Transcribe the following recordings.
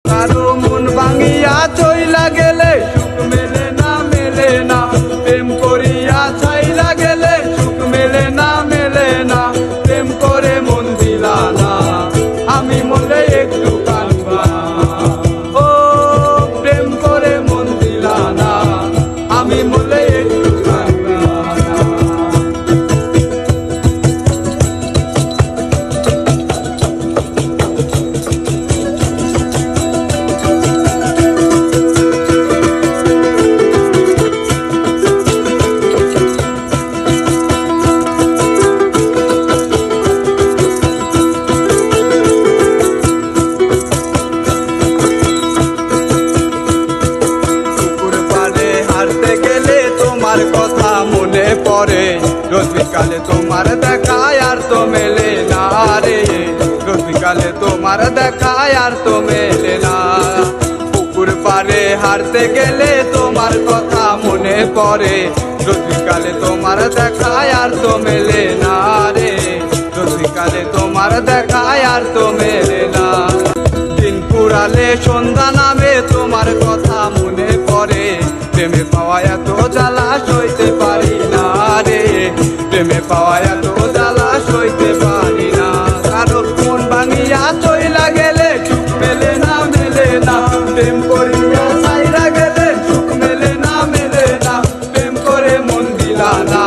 কারো মন ভাঙিয়া চইলা গেলে সুখ মেলে না মেলে না, প্রেম করিয়া ছাইলা গেলে সুখ মেলে না মেলে না, প্রেম করে মন দিলা না আমি মরলে একটু কাঁদবা। ও প্রেম করে মন দিলা না আমি মরলে একটু কাঁদবা। হারতে গেলে তোমার কথা মনে পড়ে, রোজ বিকালে তোমার দেখায় আর তো মেলে না রে, রোজ বিকালে তোমার দেখায় আর তো মেলে না। পুকুর পাড়ে হারতে গেলে তোমার কথা মনে পড়ে, রোজ বিকালে তোমার দেখায় আর তো মেলে না রে, রোজ বিকালে তোমার দেখায় আর তো মেলে না। দিন পুরালে সন্ধ্যা নামে তোমার কথা মনে পড়ে, প্রেমে পাওয়া এত জ্বালা সইতে পারি না রে, প্রেমে পাওয়া এত জ্বালা সইতে পারি না। কারো মন ভাঙিয়া চইলা গেলে সুখ মেলে না মেলে না, প্রেম করিয়া ছাইরা গেলে সুখ মেলে না মেলে না, প্রেম করে মন দিলা না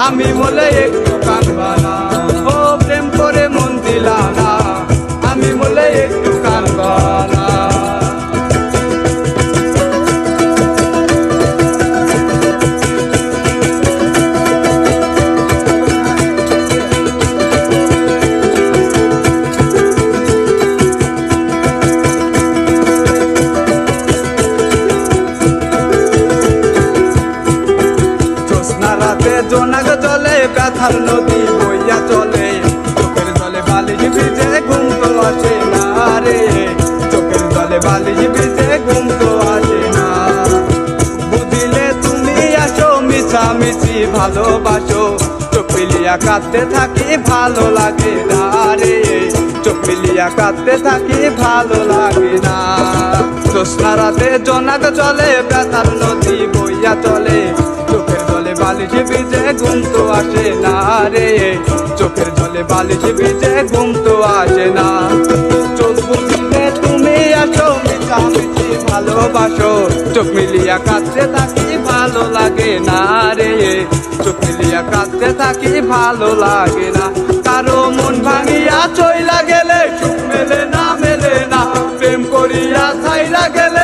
আমি বলে একটু কাঁদবা না। ও প্রেম করে মন দিলা না আমি বলে একটু কাঁদবা না। জোনাক জলে ব্যথার নদী বইয়া চলে, চোখের জলে বালিশ ভিজে ঘুম তো আসে না রে, চোখের জলে বালিশ ভিজে ঘুম তো আসে না। বুঝিলে তুমি আসো মিছামিছি ভালোবাসো, চোখ মিলিয়া কাঁদতে থাকি ভালো লাগে না রে, চোখ মিলিয়া কাঁদতে থাকি ভালো লাগে না। জ্যোৎস্না রাতে জোনাক জলে ব্যথার নদী বইয়া চলে, চোখের জলে বালিশ ভিজে ঘুম তো আসে না রে, চোখের জলে বালিশ ভিজে ঘুম তো আসে না। চোখ বুঝিলে তুমি আসো মিছামিছি ভালোবাসো, চোখ মিলিয়া কাঁদতে থাকি ভালো লাগে না রে, চোখ মিলিয়া কাঁদতে থাকি ভালো লাগে না। কারো মন ভাঙিয়া চইলা গেলে সুখ মেলে না মেলে না, প্রেম করিয়া ছাইরা গেলে